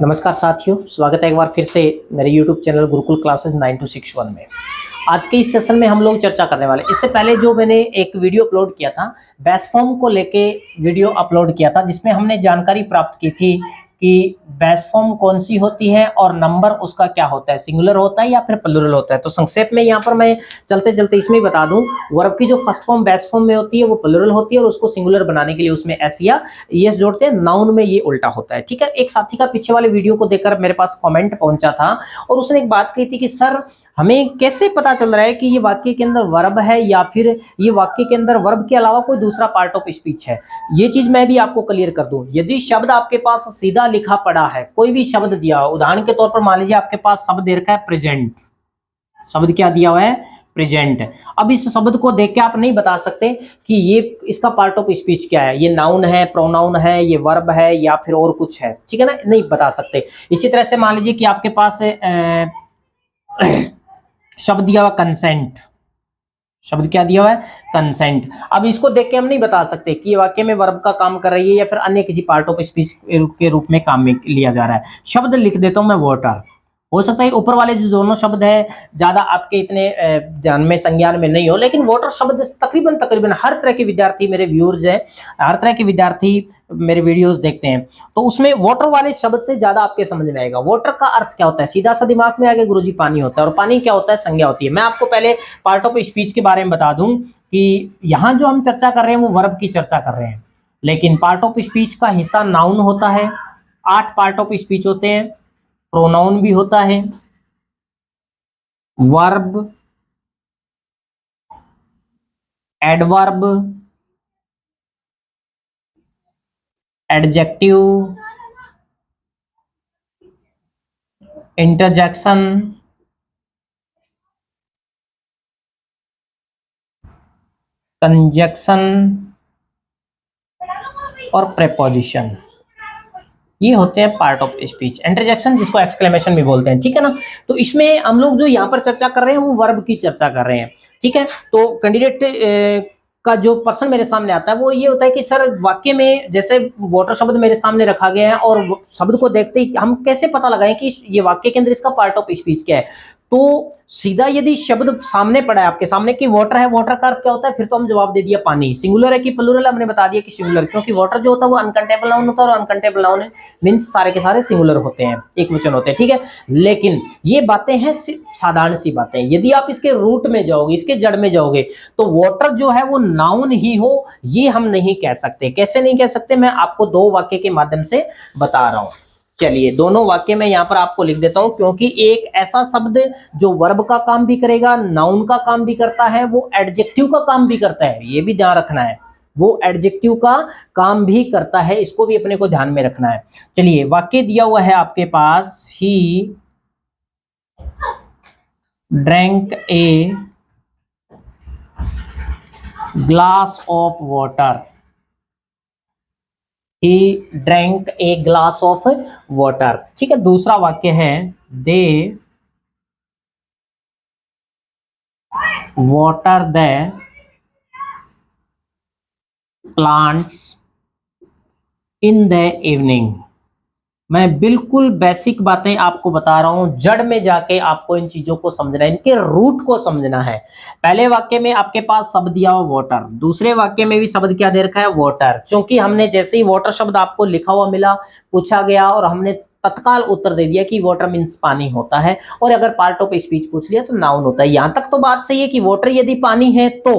नमस्कार साथियों, स्वागत है एक बार फिर से मेरे YouTube चैनल गुरुकुल क्लासेस 9261 में। आज के इस सेशन में हम लोग चर्चा करने वाले। इससे पहले जो मैंने एक वीडियो अपलोड किया था, बेस फॉर्म को लेके वीडियो अपलोड किया था, जिसमें हमने जानकारी प्राप्त की थी कि बेस फॉर्म कौन सी होती है और नंबर उसका क्या होता है, सिंगुलर होता है या फिर प्लूरल होता है। तो संक्षेप में यहाँ पर मैं चलते चलते इसमें बता दूं, वर्ब की जो फर्स्ट फॉर्म बेस फॉर्म में होती है वो प्लूरल होती है और उसको सिंगुलर बनाने के लिए उसमें एस या एस जोड़ते हैं। नाउन में ये उल्टा होता है। ठीक है, एक साथी का पीछे वाले वीडियो को देखकर मेरे पास कमेंट पहुंचा था और उसने एक बात कही थी कि सर हमें कैसे पता चल रहा है कि ये वाक्य के अंदर वर्ब है या फिर ये वाक्य के अंदर वर्ब के अलावा कोई दूसरा पार्ट ऑफ स्पीच है। ये चीज मैं भी आपको क्लियर कर दूं। यदि शब्द आपके पास सीधा लिखा पड़ा है, कोई भी शब्द दिया, उदाहरण के तौर पर मान लीजिए आपके पास शब्द दे रखा है प्रेजेंट, शब्द क्या दिया हुआ है, प्रेजेंट। अब इस शब्द को देख के आप नहीं बता सकते कि ये इसका पार्ट ऑफ स्पीच क्या है, ये नाउन है, प्रोनाउन है, ये वर्ब है या फिर और कुछ है। ठीक है ना, नहीं बता सकते। इसी तरह से मान लीजिए कि आपके पास शब्द दिया हुआ कंसेंट, शब्द क्या दिया हुआ है, कंसेंट। अब इसको देख के हम नहीं बता सकते कि ये वाक्य में वर्ब का काम कर रही है या फिर अन्य किसी पार्ट ऑफ स्पीच के रूप में काम में लिया जा रहा है। शब्द लिख देता हूं मैं वाटर। हो सकता है ऊपर वाले जो दोनों शब्द है ज्यादा आपके इतने ध्यान में, संज्ञान में नहीं हो, लेकिन वाटर शब्द तकरीबन तकरीबन हर तरह के विद्यार्थी मेरे व्यूअर्स हैं, हर तरह के विद्यार्थी मेरे वीडियोस देखते हैं, तो उसमें वाटर वाले शब्द से ज्यादा आपके समझ में आएगा। वाटर का अर्थ क्या होता है, सीधा सा दिमाग में आगे गुरुजी पानी होता है, और पानी क्या होता है, संज्ञा होती है। मैं आपको पहले पार्ट ऑफ स्पीच के बारे में बता दूं कि यहाँ जो हम चर्चा कर रहे हैं वो वर्ब की चर्चा कर रहे हैं, लेकिन पार्ट ऑफ स्पीच का हिस्सा नाउन होता है। 8 पार्ट ऑफ स्पीच होते हैं। प्रोनाउन भी होता है, verb, adverb, adjective, interjection, conjunction और प्रेपोजिशन। ये होते हैं पार्ट ऑफ स्पीच। इंटरजेक्शन जिसको एक्सक्लेमेशन भी बोलते हैं। ठीक है ना, तो इसमें हम लोग जो यहाँ पर चर्चा कर रहे हैं वो वर्ब की चर्चा कर रहे हैं। ठीक है, तो कैंडिडेट का जो पर्सन मेरे सामने आता है वो ये होता है कि सर वाक्य में जैसे वाटर शब्द मेरे सामने रखा गया है और शब्द को देखते ही हम कैसे पता लगाएं कि ये वाक्य के अंदर इसका पार्ट ऑफ स्पीच क्या है। तो सीधा यदि शब्द सामने पड़ा है आपके सामने कि वाटर है, वाटर का अर्थ क्या होता है, फिर तो हम जवाब दे दिया पानी। सिंगुलर है कि प्लूरल, हमने बता दिया कि सिंगुलर, क्योंकि वाटर जो होता है वो अनकाउंटेबल नाउन होता है और अनकाउंटेबल नाउन मीन्स सारे के सारे सिंगुलर होते हैं, एक वचन होते हैं। ठीक है, लेकिन ये बातें हैं साधारण सी बातें। यदि आप इसके रूट में जाओगे, इसके जड़ में जाओगे, तो वाटर जो है वो नाउन ही हो ये हम नहीं कह सकते। कैसे नहीं कह सकते, मैं आपको 2 वाक्य के माध्यम से बता रहा हूं। चलिए, दोनों वाक्य मैं यहां पर आपको लिख देता हूं, क्योंकि एक ऐसा शब्द जो वर्ब का काम भी करेगा, नाउन का काम भी करता है, वो एडजेक्टिव का काम भी करता है, ये भी ध्यान रखना है। वो एडजेक्टिव का काम भी करता है, इसको भी अपने को ध्यान में रखना है। चलिए, वाक्य दिया हुआ है आपके पास, he drank a glass of water. He drank a glass of water। ठीक है, दूसरा वाक्य है, they water the plants in the evening। मैं बिल्कुल बेसिक बातें आपको बता रहा हूं, जड़ में जाके आपको इन चीजों को समझना है, इनके रूट को समझना है। पहले वाक्य में आपके पास शब्द दिया हुआ वाटर, दूसरे वाक्य में भी शब्द क्या दे रखा है, वाटर। क्योंकि हमने जैसे ही वाटर शब्द आपको लिखा हुआ मिला, पूछा गया और हमने तत्काल उत्तर दे दिया कि वाटर मीन्स पानी होता है, और अगर पार्ट ऑफ स्पीच पूछ लिया तो नाउन होता है। यहां तक तो बात सही है कि वाटर यदि पानी है तो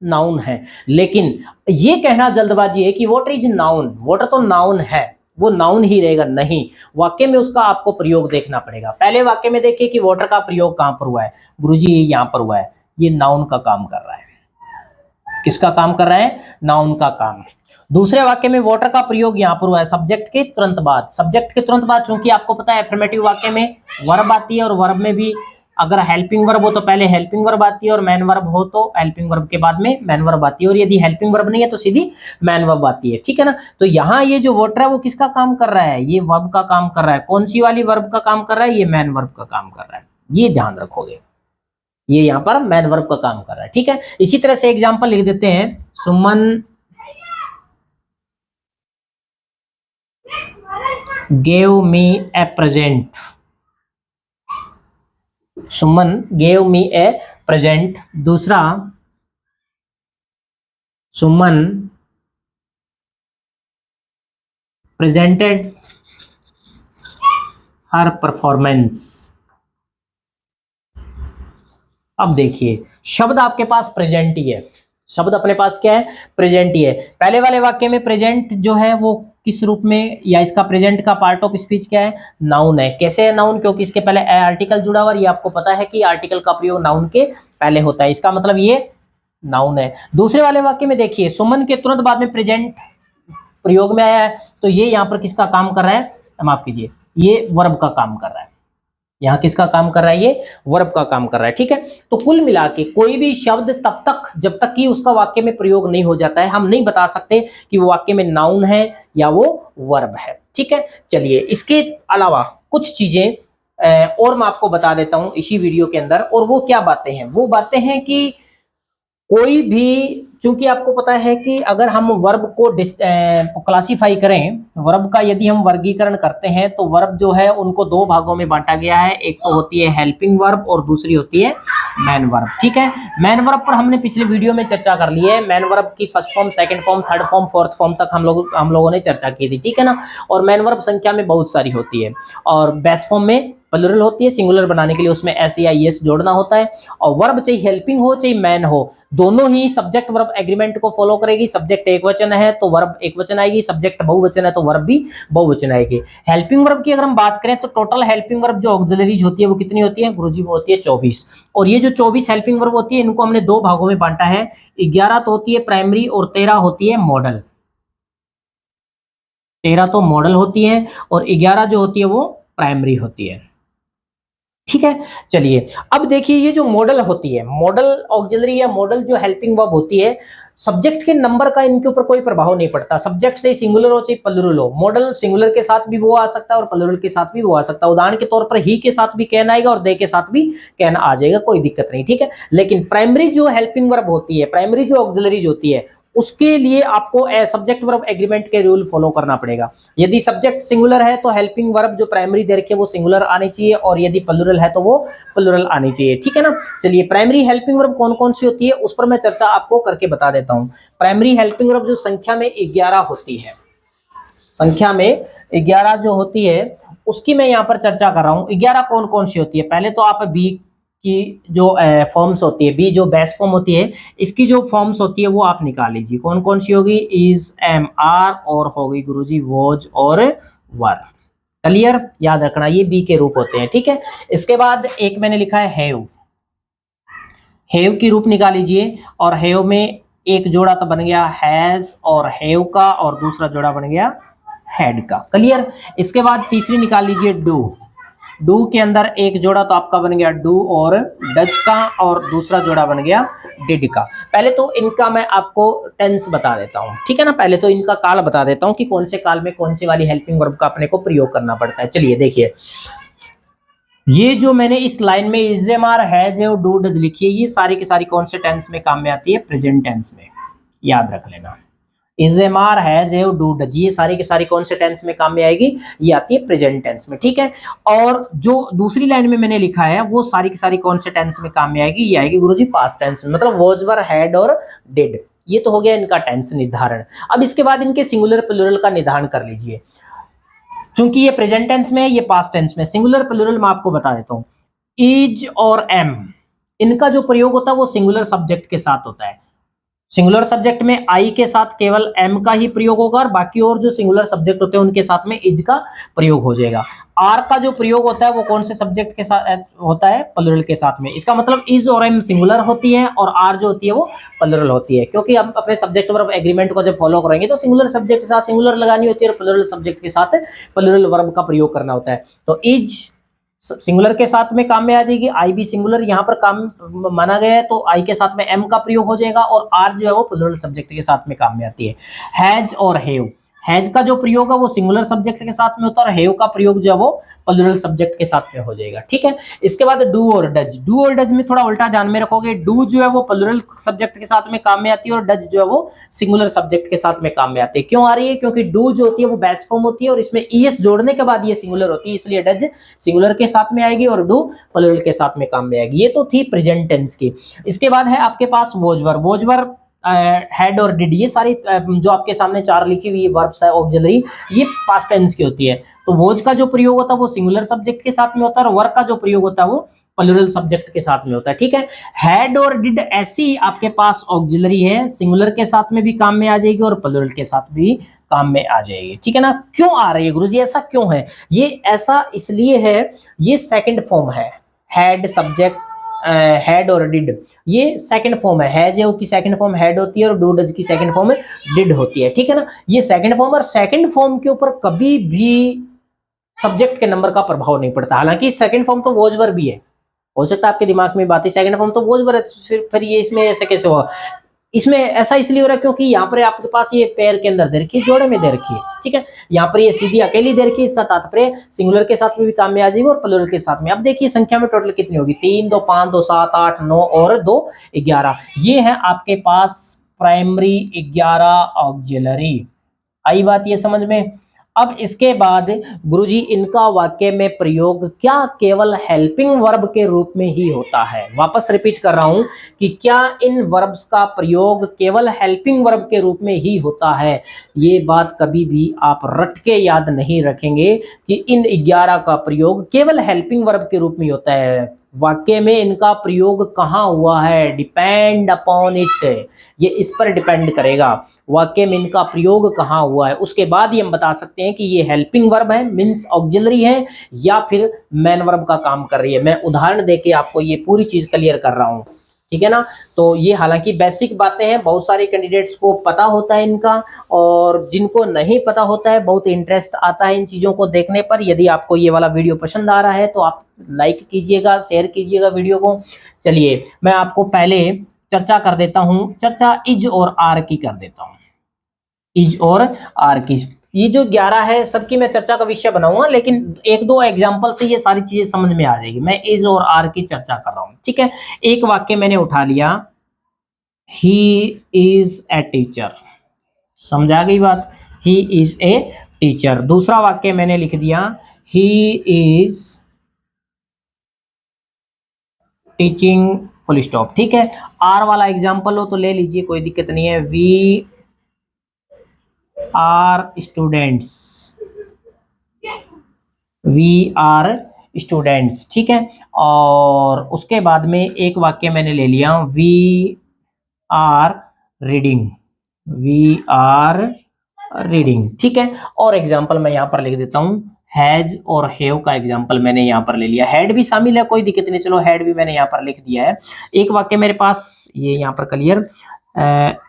नाउन है, लेकिन ये कहना जल्दबाजी है कि वाटर इज नाउन, वाटर तो नाउन है, वो नाउन ही रहेगा, नहीं। वाक्य में उसका आपको प्रयोग देखना पड़ेगा। पहले वाक्य में देखिए कि वाटर का प्रयोग कहां पर हुआ है, गुरुजी यहां पर हुआ है, ये नाउन का काम कर रहा है। किसका काम कर रहा है, नाउन का काम। दूसरे वाक्य में वाटर का प्रयोग यहां पर हुआ है सब्जेक्ट के तुरंत बाद। सब्जेक्ट के तुरंत बाद, चूंकि आपको पता है एफर्मेटिव वाक्य में वर्ब आती है, और वर्ब में भी अगर हेल्पिंग वर्ब हो तो पहले हेल्पिंग वर्ब आती है, और मैन वर्ब हो तो हेल्पिंग वर्ब के बाद में मैन वर्ब आती है, और यदि हेल्पिंग वर्ब नहीं है तो सीधी मैन वर्ब आती है। ठीक है ना, तो यहाँ ये जो वाटर है वो किसका काम कर रहा है, ये वर्ब का काम कर रहा है। कौन सी वाली वर्ब का काम कर रहा है, ये मैन वर्ब का काम कर रहा है, ये ध्यान रखोगे, ये यहाँ पर मैन वर्ब का काम कर रहा है। ठीक है, इसी तरह से एग्जाम्पल लिख देते हैं, सुमन गेव मी ए प्रेजेंट, सुमन गेव मी ए प्रेजेंट। दूसरा, सुमन प्रेजेंटेड हर परफॉर्मेंस। अब देखिए, शब्द आपके पास प्रेजेंट ही है, शब्द अपने पास क्या है, प्रेजेंट ही है। पहले वाले वाक्य में प्रेजेंट जो है वो किस रूप में, या इसका प्रेजेंट का पार्ट ऑफ स्पीच क्या है, नाउन है। कैसे है नाउन, क्योंकि इसके पहले ए आर्टिकल जुड़ा हुआ, और ये आपको पता है कि आर्टिकल का प्रयोग नाउन के पहले होता है, इसका मतलब ये नाउन है। दूसरे वाले वाक्य में देखिए, सुमन के तुरंत बाद में प्रेजेंट प्रयोग में आया है, तो ये यहाँ पर किसका काम कर रहा है, माफ कीजिए, ये वर्ब का काम कर रहा है। यहाँ किसका काम कर रहा है, ये वर्ब का काम कर रहा है। ठीक है, तो कुल मिला के कोई भी शब्द तब तक, जब तक कि उसका वाक्य में प्रयोग नहीं हो जाता है, हम नहीं बता सकते कि वो वाक्य में नाउन है या वो वर्ब है। ठीक है, चलिए इसके अलावा कुछ चीजें और मैं आपको बता देता हूं इसी वीडियो के अंदर। और वो क्या बातें हैं, वो बातें हैं कि कोई भी, चूंकि आपको पता है कि अगर हम वर्ब को क्लासीफाई करें, वर्ब का यदि हम वर्गीकरण करते हैं, तो वर्ब जो है उनको दो भागों में बांटा गया है। एक तो होती है हेल्पिंग वर्ब और दूसरी होती है मैन वर्ब। ठीक है, मैन वर्ब पर हमने पिछले वीडियो में चर्चा कर ली है। मैन वर्ब की first form, second form, third form, fourth form तक हम लोगों ने चर्चा की थी। ठीक है ना, और मैन वर्ब संख्या में बहुत सारी होती है, और बेस फॉर्म में प्लुरल होती है। सिंगुलर बनाने के लिए उसमें एस या एस जोड़ना होता है। और वर्ब चाहे हेल्पिंग हो चाहे मैन हो, दोनों ही सब्जेक्ट वर्ब एग्रीमेंट को फॉलो करेगी। सब्जेक्ट एक वचन है तो वर्ब एक वचन आएगी, सब्जेक्ट बहुवचन है तो वर्ब भी बहुवचन आएगी। हेल्पिंग वर्ब की अगर हम बात करें तो टोटल हेल्पिंग वर्ब जो ऑक्सिलरीज होती है वो कितनी होती है गुरुजी, वो होती है 24। और ये जो 24 हेल्पिंग वर्ब होती है, इनको हमने दो भागों में बांटा है। 11 तो होती है प्राइमरी और 13 होती है मॉडल। 13 तो मॉडल होती है और 11 जो होती है वो प्राइमरी होती है। ठीक है, चलिए अब देखिए, ये जो मॉडल होती है, मॉडल ऑक्सिलरी या मॉडल जो हेल्पिंग वर्ब होती है, सब्जेक्ट के नंबर का इनके ऊपर कोई प्रभाव नहीं पड़ता। सब्जेक्ट से सिंगुलर हो चाहे प्लुरल हो, मॉडल सिंगुलर के साथ भी वो आ सकता है और प्लुरल के साथ भी वो आ सकता है। उदाहरण के तौर पर ही के साथ भी कैन आएगा और दे के साथ भी कैन आ जाएगा, कोई दिक्कत नहीं। ठीक है, लेकिन प्राइमरी जो हेल्पिंग वर्ब होती है, प्राइमरी जो ऑक्सिलरी होती है, उसके लिए आपको सब्जेक्ट वर्ब एग्रीमेंट के रूल फॉलो करना पड़ेगा। यदि सब्जेक्ट सिंगुलर है तो हेल्पिंग वर्ब जो प्राइमरी दे रखी है वो सिंगुलर आनी चाहिए, और यदि प्लुरल है तो वो प्लुरल आनी चाहिए। ठीक है ना, चलिए प्राइमरी हेल्पिंग वर्ब कौन कौन सी होती है उस पर मैं चर्चा आपको करके बता देता हूं। प्राइमरी हेल्पिंग वर्ब जो संख्या में 11 होती है, संख्या में 11 जो होती है उसकी मैं यहाँ पर चर्चा कर रहा हूँ। 11 कौन कौन सी होती है, पहले तो आप बी की जो फॉर्म्स होती है, बी जो बेस फॉर्म होती है, इसकी जो फॉर्म्स होती है वो आप निकाल लीजिए। कौन कौन सी होगी, इज, एम, आर, और होगी गुरुजी वॉज और वर। क्लियर, याद रखना ये बी के रूप होते हैं। ठीक है, इसके बाद एक मैंने लिखा है हैव, हैव की रूप निकाल लीजिए। और हैव में एक जोड़ा तो बन गया हैज और हैव का, और दूसरा जोड़ा बन गया हैड का। क्लियर, इसके बाद तीसरी निकाल लीजिए डू, डू के अंदर एक जोड़ा तो आपका बन गया डू और डज का, और दूसरा जोड़ा बन गया डिड का। पहले तो इनका मैं आपको टेंस बता देता हूं। ठीक है ना, पहले तो इनका काल बता देता हूं कि कौन से काल में कौन सी वाली हेल्पिंग वर्ब का अपने को प्रयोग करना पड़ता है। चलिए देखिए, ये जो मैंने इस लाइन में is, am, are, has, have, do, does लिखी है, ये सारी की सारी कौन से टेंस में काम में आती है, प्रेजेंट टेंस में। याद रख लेना, is, am, are, has, have, do, does, ये सारी की सारी कौन से टेंस में काम में आएगी, ये आती है प्रेजेंट टेंस में। ठीक है, और जो दूसरी लाइन में मैंने लिखा है वो सारी की सारी कौन से टेंस में काम में आएगी, ये आएगी गुरुजी पास्ट टेंस में, मतलब वॉज, वर, हैड और डिड। ये तो हो गया इनका टेंस निर्धारण। अब इसके बाद इनके सिंगुलर प्लुरल का निर्धारण कर लीजिए। चूंकि ये प्रेजेंट टेंस में है, ये पास्ट टेंस में। सिंगुलर प्लुरल मैं आपको बता देता हूं। इज और एम, इनका जो प्रयोग होता है वो सिंगुलर सब्जेक्ट के साथ होता है। सिंगुलर सब्जेक्ट में आई के साथ केवल एम का ही प्रयोग होगा, और बाकी और जो सिंगुलर सब्जेक्ट होते हैं उनके साथ में इज का प्रयोग हो जाएगा। आर का जो प्रयोग होता है वो कौन से सब्जेक्ट के साथ होता है, प्लुरल के साथ में। इसका मतलब इज और एम सिंगुलर होती है और आर जो होती है वो प्लुरल होती है, क्योंकि हम अपने सब्जेक्ट वर्ब एग्रीमेंट को जब फॉलो करेंगे तो सिंगुलर सब्जेक्ट के साथ सिंगुलर लगानी होती है और प्लुरल सब्जेक्ट के साथ प्लुरल वर्ब का प्रयोग करना होता है। तो इज सिंगुलर के साथ में काम में आ जाएगी, आई भी सिंगुलर यहाँ पर काम माना गया है तो आई के साथ में एम का प्रयोग हो जाएगा, और आर जो है वो प्लुरल सब्जेक्ट के साथ में काम में आती है। हैज और हैव, हैज का जो प्रयोग है वो सिंगुलर सब्जेक्ट के साथ में होता है और हैव का प्रयोग जो है वो प्लूरल सब्जेक्ट के साथ में हो जाएगा, ठीक है। इसके बाद डू और डज, डू और डज में थोड़ा उल्टा ध्यान में रखोगे, डू जो है वो प्लूरल सब्जेक्ट के साथ में काम में आती है और डज जो है वो सिंगुलर सब्जेक्ट के साथ में काम में आती है। क्यों आ रही है? क्योंकि डू जो होती है वो बेस फॉर्म होती है और इसमें ईएस जोड़ने के बाद ये सिंगुलर होती है, इसलिए डज सिंगुलर के साथ में आएगी और डू प्लूरल के साथ में काम में आएगी। ये तो थी प्रेजेंट टेंस की। इसके बाद है आपके पास वोजवर, वोजवर हैड और डिड, ये सारी जो आपके सामने चार लिखी हुई वर्ब्स है ऑक्सिलरी, ये पास्ट टेंस की होती है। तो वोज का जो प्रयोग होता है वो सिंगुलर सब्जेक्ट के साथ में होता है और वर्क का जो प्रयोग होता है वो प्लूरल सब्जेक्ट के साथ में होता है, ठीक है। हैड और डिड ऐसी आपके पास ऑक्सिलरी है, सिंगुलर के साथ में भी काम में आ जाएगी और प्लूरल के साथ भी काम में आ जाएगी, ठीक है ना। क्यों आ रही है गुरुजी, ऐसा क्यों है? ये ऐसा इसलिए है, ये सेकंड फॉर्म है, हैड सब्जेक्ट, हैड और डिड, ये सेकंड फॉर्म है। हैज की सेकंड फॉर्म हैड होती है और डू डज की सेकंड फॉर्म डिड होती है, ठीक है ना। ये सेकंड फॉर्म, और सेकंड फॉर्म के ऊपर कभी भी सब्जेक्ट के नंबर का प्रभाव नहीं पड़ता। हालांकि सेकंड फॉर्म तो वॉज वर्ब भी है, हो सकता है आपके दिमाग में बात है सेकंड फॉर्म तो वॉज वर्ब है, फिर ये इसमें ऐसे कैसे हुआ? इसमें ऐसा इसलिए हो रहा है क्योंकि यहाँ पर आपके पास ये पैर के अंदर दे रखी है, जोड़े में दे रखी है, ठीक है। यहाँ पर ये सीधी अकेली दे रखी है, इसका तात्पर्य सिंगुलर के साथ में भी काम में आ जाएगी और प्लूरल के साथ में। अब देखिए संख्या में टोटल कितनी होगी, 3 2 5 2 7 8 9 और 2 11, ये है आपके पास प्राइमरी 11 ऑक्सिलरी। आई बात ये समझ में? अब इसके बाद गुरुजी इनका वाक्य में प्रयोग क्या केवल हेल्पिंग वर्ब के रूप में ही होता है? वापस रिपीट कर रहा हूं कि क्या इन वर्ब्स का प्रयोग केवल हेल्पिंग वर्ब के रूप में ही होता है? ये बात कभी भी आप रट के याद नहीं रखेंगे कि इन 11 का प्रयोग केवल हेल्पिंग वर्ब के रूप में होता है। वाक्य में इनका प्रयोग कहाँ हुआ है? डिपेंड अपॉन इट, ये इस पर डिपेंड करेगा वाक्य में इनका प्रयोग कहाँ हुआ है। उसके बाद ही हम बता सकते हैं कि ये हेल्पिंग वर्ब है, मीन्स ऑक्सिलरी है, या फिर मेन वर्ब का काम कर रही है। मैं उदाहरण देके आपको ये पूरी चीज क्लियर कर रहा हूँ, ठीक है ना। तो ये हालांकि बेसिक बातें हैं, बहुत सारे कैंडिडेट्स को पता होता है इनका, और जिनको नहीं पता होता है बहुत इंटरेस्ट आता है इन चीज़ों को देखने पर। यदि आपको ये वाला वीडियो पसंद आ रहा है तो आप लाइक कीजिएगा, शेयर कीजिएगा वीडियो को। चलिए मैं आपको पहले चर्चा कर देता हूँ, चर्चा इज और आर की कर देता हूँ, इज और आर की। ये जो 11 है सबकी मैं चर्चा का विषय बनाऊंगा, लेकिन एक दो एग्जांपल से ये सारी चीजें समझ में आ जाएगी। मैं इज और आर की चर्चा कर रहा हूं, ठीक है। एक वाक्य मैंने उठा लिया, ही इज ए टीचर, समझा गई बात, ही इज ए टीचर। दूसरा वाक्य मैंने लिख दिया, he is teaching, full stop, ठीक है। आर वाला एग्जांपल हो तो ले लीजिए, कोई दिक्कत नहीं है। We are students, we are students, ठीक है। और उसके बाद में एक वाक्य मैंने ले लिया, we are reading, we are reading, ठीक है। और एग्जाम्पल मैं यहां पर लिख देता हूं, हैज और हैव का एग्जाम्पल मैंने यहां पर ले लिया। हैड भी शामिल है, कोई दिक्कत नहीं, चलो हैड भी मैंने यहां पर लिख दिया है। एक वाक्य मेरे पास ये यहां पर क्लियर,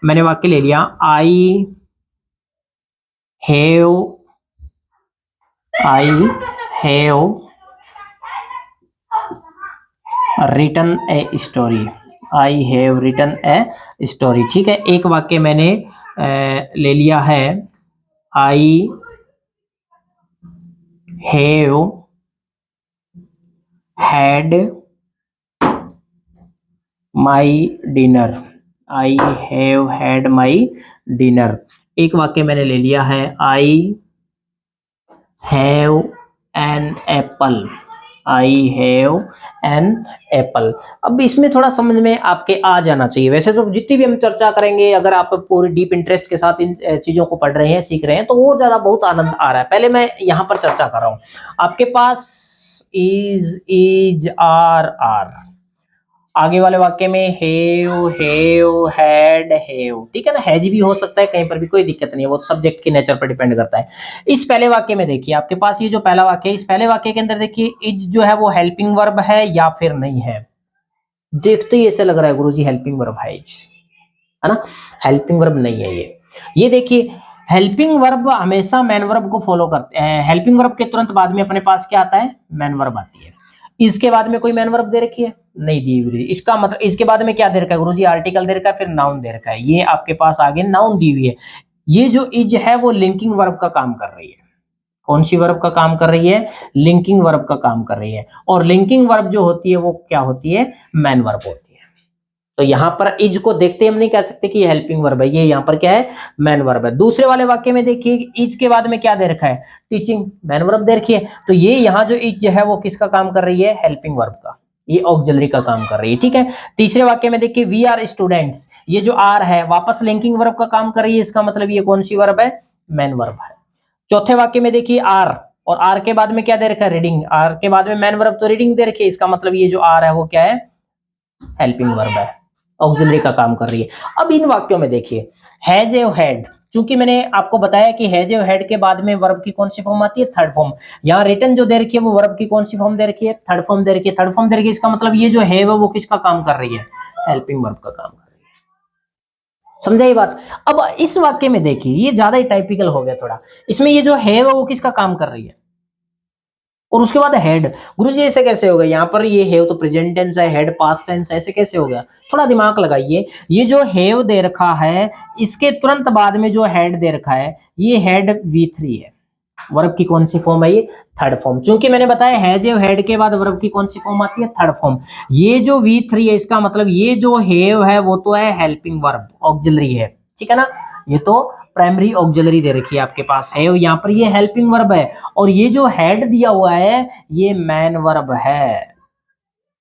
मैंने वाक्य ले लिया, I have, I have written a story, I have written a story, ठीक है। एक वाक्य मैंने ले लिया है, I have had my dinner, I have had my dinner. एक वाक्य मैंने ले लिया है, I have an apple, I have an apple. अब इसमें थोड़ा समझ में आपके आ जाना चाहिए। वैसे तो जितनी भी हम चर्चा करेंगे, अगर आप पूरी डीप इंटरेस्ट के साथ इन चीजों को पढ़ रहे हैं, सीख रहे हैं, तो और ज्यादा बहुत आनंद आ रहा है। पहले मैं यहाँ पर चर्चा कर रहा हूँ, आपके पास इज आर, आगे वाले वाक्य में हैव हैड हैव, ठीक है ना। हैज भी हो सकता है कहीं पर भी, कोई दिक्कत नहीं है, वो सब्जेक्ट के नेचर पर डिपेंड करता है। इस पहले वाक्य में देखिए, आपके पास ये जो पहला वाक्य है, इस पहले वाक्य के अंदर देखिए इज जो है वो हेल्पिंग वर्ब है या फिर नहीं है। देखते ही ऐसे लग रहा है गुरुजी हेल्पिंग वर्ब है इज, है ना, हेल्पिंग वर्ब नहीं है ये। ये देखिए हेल्पिंग वर्ब हमेशा मैन वर्ब को फॉलो करते हैं। हेल्पिंग वर्ब के तुरंत बाद में अपने पास क्या आता है? मैन वर्ब आती है। इसके बाद में कोई मैन वर्ब दे रखी है? नहीं दी हुई। इसका मतलब इसके बाद में क्या दे रखा है गुरुजी? आर्टिकल दे रखा है, फिर नाउन दे रखा है। ये आपके पास आगे नाउन दी हुई है। ये जो इज है वो लिंकिंग वर्ब का काम कर रही है। कौन सी वर्ब का काम कर रही है? लिंकिंग वर्ब का काम कर रही है। और लिंकिंग वर्ब जो होती है वो क्या होती है? मेन वर्ब होती है। तो यहां पर इज को देखते हम नहीं कह सकते कि ये हेल्पिंग वर्ब है, ये यहां पर क्या है? मेन वर्ब है। दूसरे वाले वाक्य में देखिए इज के बाद में क्या दे रखा है? टीचिंग, मेन वर्ब दे रखी है। तो ये यहां जो इज है वो किसका काम कर रही है? हेल्पिंग वर्ब का, ये ऑक्सिलरी का काम कर रही है। ठीक है। तीसरे वाक्य में देखिए वी आर स्टूडेंट्स, ये जो आर है वापस लिंकिंग वर्ब का काम कर रही है, इसका मतलब ये कौन सी वर्ब है? मेन वर्ब है। चौथे वाक्य में देखिए आर, और आर के बाद में क्या दे रखा है? रीडिंग। आर के बाद में मेन वर्ब तो रीडिंग दे रखी है, इसका मतलब ये जो आर है वो क्या है? हेल्पिंग वर्ब है, ऑक्सिलरी का काम कर रही है। अब इन वाक्यों में देखिए हैज ए हैड, चूंकि मैंने आपको बताया कि हैज ए हैड के बाद में वर्ब की कौन सी फॉर्म आती है? Third form. यहाँ रिटर्न जो दे रखी है वो वर्ब की कौन सी फॉर्म दे रखी है? थर्ड फॉर्म दे रखी है। थर्ड फॉर्म दे रखी है, इसका मतलब ये जो है वो किसका काम कर रही है? हेल्पिंग वर्ब का काम कर रही है। समझा ये बात? अब इस वाक्य में देखिए ये ज्यादा ही टाइपिकल हो गया थोड़ा। इसमें ये जो है वो किसका काम कर रही है? और उसके बाद हेड। गुरुजी ऐसे कैसे होगा? यहाँ पर ये हैव तो प्रेजेंट टेंस है, हेड पास्ट टेंस है, ऐसे कैसे हो गया? थोड़ा दिमाग लगाइए। ये जो हैव दे रखा है इसके तुरंत बाद में जो हेड दे रखा है ये हेड V3 है। वर्ब की कौन सी फॉर्म है? ये थर्ड फॉर्म। क्योंकि मैंने बताया हैज ए हेड के बाद वर्ब की कौन सी फॉर्म आती है? Third form. ये जो V3 है इसका मतलब ये जो हैव है वो तो है हेल्पिंग वर्ब, ऑक्सिलरी है। ठीक है ना? ये तो प्राइमरी ऑक्सिलरी दे रखी है आपके पास है, यहाँ पर ये हेल्पिंग वर्ब है। और ये जो हेड दिया हुआ है ये मैन वर्ब है।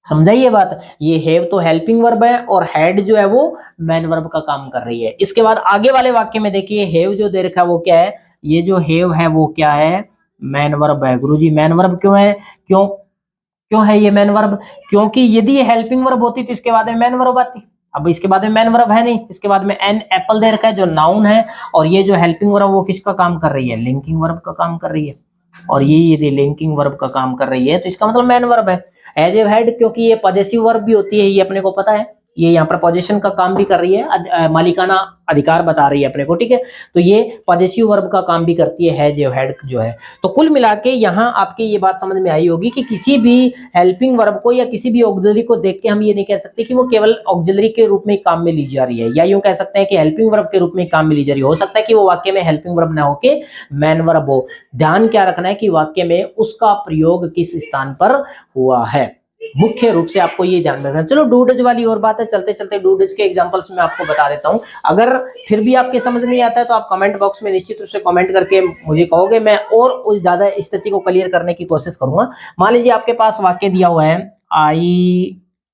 समझाइए बात? ये हैव तो हेल्पिंग वर्ब है और हेड जो है वो मैन वर्ब का काम कर रही है। इसके बाद आगे वाले वाक्य में देखिए हैव जो दे रखा है वो क्या है? ये जो हैव है वो क्या है? मैन वर्ब है। गुरुजी मैन वर्ब क्यों है? क्यों क्यों है ये मैन वर्ब? क्योंकि यदि ये हेल्पिंग वर्ब होती तो इसके बाद में मैन वर्ब आती। अब इसके बाद में मैन वर्ब है नहीं, इसके बाद में एन एप्पल दे रखा है जो नाउन है, और ये जो हेल्पिंग वर्ब वो किसका काम कर रही है? लिंकिंग वर्ब का काम कर रही है। और ये यदि लिंकिंग वर्ब का काम कर रही है तो इसका मतलब मैन वर्ब है। एज ए हेड, क्योंकि ये पॉजेसिव वर्ब भी होती है, ये अपने को पता है। ये यहाँ पर पोजीशन का काम भी कर रही है, मालिकाना अधिकार बता रही है अपने को। ठीक है। तो ये पॉजेसिव वर्ब का काम भी करती है हैज या हैड जो है। तो कुल मिला के यहाँ आपके ये बात समझ में आई होगी कि किसी भी हेल्पिंग वर्ब को या किसी भी ऑक्सिलरी को देख के हम ये नहीं कह सकते कि वो केवल ऑक्सिलरी के रूप में काम में ली जा रही है, या यूं कह सकते हैं कि हेल्पिंग वर्ब के रूप में काम में ली जा रही है। हो सकता है कि वो वाक्य में हेल्पिंग वर्ब ना होके मैन वर्ब हो। ध्यान क्या रखना है कि वाक्य में उसका प्रयोग किस स्थान पर हुआ है, मुख्य रूप से आपको ये ध्यान रखना। चलो डू डज वाली और बात है, चलते चलते डू डज के एग्जांपल्स में आपको बता देता हूं। अगर फिर भी आपके समझ नहीं आता है तो आप कमेंट बॉक्स में निश्चित रूप से कमेंट करके मुझे कहोगे, मैं और ज्यादा स्थिति को क्लियर करने की कोशिश करूंगा। मान लीजिए आपके पास वाक्य दिया हुआ है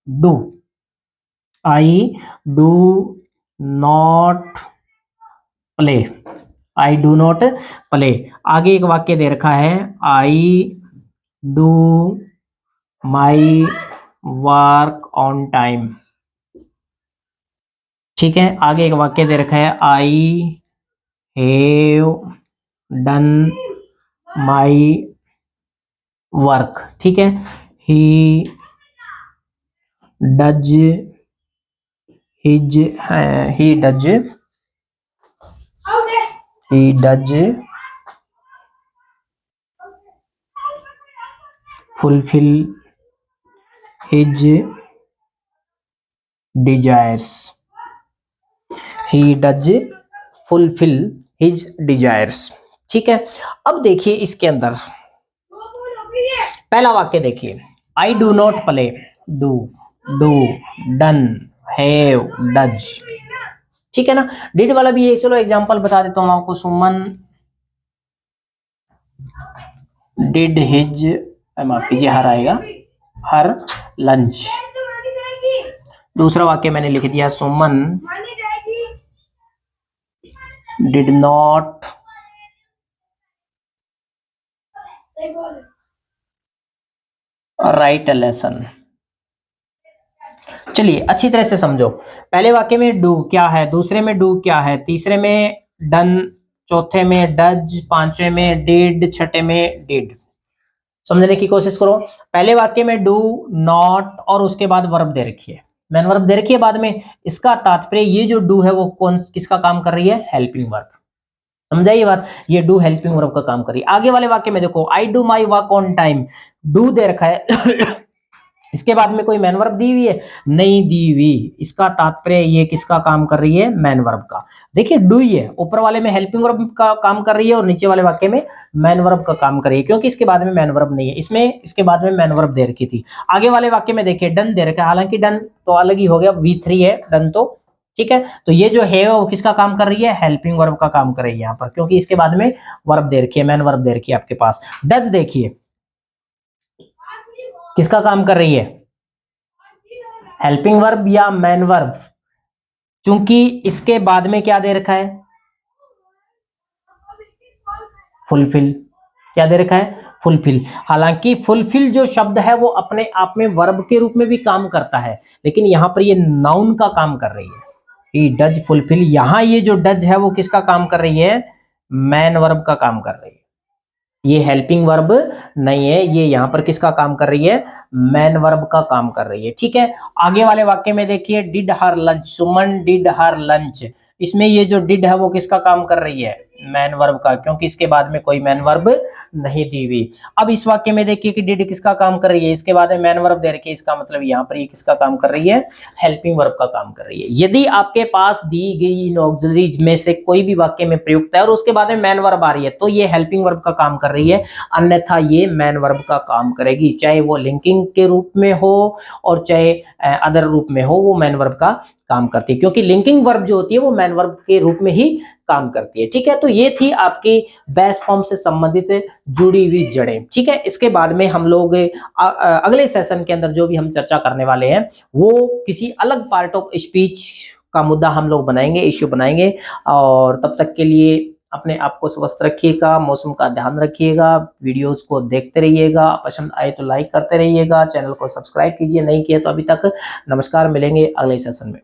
do I do not play, I do not play. आगे एक वाक्य दे रखा है I do my work on time. ठीक है। आगे एक वाक्य दे रखा है I have done my work. ठीक है। He does his he does fulfil his desires. He does fulfil his desires. ठीक है। अब देखिए इसके अंदर पहला वाक्य देखिए, I do not play, do do done have does. ठीक है ना? डिड वाला भी है। चलो एग्जांपल बता देता हूं आपको। सुमन डिड हिज, माफ कीजिए हर आएगा, हर लंच। दूसरा वाक्य मैंने लिख दिया Suman did not write a lesson. चलिए अच्छी तरह से समझो। पहले वाक्य में डू क्या है, दूसरे में डू क्या है, तीसरे में डन, चौथे में डज, पांचवे में डिड, छठे में डिड। समझने की कोशिश करो। पहले वाक्य में डू नॉट और उसके बाद वर्ब दे रखी है, मैन वर्ब दे रखी है बाद में। इसका तात्पर्य ये जो डू है वो कौन किसका काम कर रही है? Helping verb. समझाइए बात? ये डू हेल्पिंग वर्ब का काम कर रही है। आगे वाले वाक्य में देखो I do my work on time, do they रखा है इसके बाद में कोई मैन वर्ब दी हुई है? नहीं दी हुई। इसका तात्पर्य ये किसका काम कर रही है? मैन वर्ब का। देखिए डू ही है, ऊपर वाले में हेल्पिंग वर्ब का काम कर रही है और नीचे वाले वाक्य में मैन वर्ब का काम कर रही है, क्योंकि इसके बाद में मैन वर्ब नहीं है, इसमें इसके बाद में मैन वर्ब दे रखी थी। आगे वाले वाक्य में देखिए डन दे रखा है, हालांकि डन तो अलग ही हो गया, V3 है डन तो, ठीक है। तो ये जो है वो किसका काम कर रही है? हेल्पिंग वर्ब का काम कर रही है यहाँ पर, क्योंकि इसके बाद में वर्ब दे रखी है, मैन वर्ब दे रखी है आपके पास। डज देखिए किसका काम कर रही है? हेल्पिंग वर्ब या मैन वर्ब? क्योंकि इसके बाद में क्या दे रखा है? फुलफिल। क्या दे रखा है? फुलफिल। हालांकि फुलफिल जो शब्द है वो अपने आप में वर्ब के रूप में भी काम करता है, लेकिन यहां पर ये नाउन का काम कर रही है। ही डज फुलफिल, यहां ये जो डज है वो किसका काम कर रही है? मैन वर्ब का काम कर रही है। ये हेल्पिंग वर्ब नहीं है, ये यहां पर किसका काम कर रही है? मैन वर्ब का काम कर रही है, ठीक है। आगे वाले वाक्य में देखिए did her lunch, Suman did her lunch. इसमें ये जो डिड है वो किसका काम कर रही है? मैन वर्ब का, क्योंकि इसके बाद में कोई मैन वर्ब नहीं दी हुई। अब इस वाक्य में देखिए कि डिड किसका काम कर रही है? इसके बाद में मैन वर्ब दे रखी है, इसका मतलब यहाँ पर ये किसका काम कर रही है? हेल्पिंग वर्ब का काम कर रही है। यदि आपके पास दी गई इन ऑक्सिलरीज में से कोई भी वाक्य में प्रयुक्त है और उसके बाद में मैन वर्ब आ रही है, तो ये हेल्पिंग वर्ब का काम कर रही है, अन्यथा ये मैन वर्ब का काम करेगी, चाहे वो लिंकिंग के रूप में हो और चाहे अदर रूप में हो, वो मैन वर्ब का काम करती है, क्योंकि लिंकिंग वर्ब जो होती है वो मैन वर्ब के रूप में ही काम करती है, ठीक है। तो ये थी आपकी बेस फॉर्म से संबंधित जुड़ी हुई जड़ें, ठीक है। इसके बाद में हम लोग अगले सेशन के अंदर जो भी हम चर्चा करने वाले हैं वो किसी अलग पार्ट ऑफ स्पीच का मुद्दा हम लोग बनाएंगे, इश्यू बनाएंगे। और तब तक के लिए अपने आप को स्वस्थ रखिएगा, मौसम का ध्यान रखिएगा, वीडियोस को देखते रहिएगा, पसंद आए तो लाइक करते रहिएगा, चैनल को सब्सक्राइब कीजिए नहीं किया तो अभी तक। नमस्कार, मिलेंगे अगले सेशन में।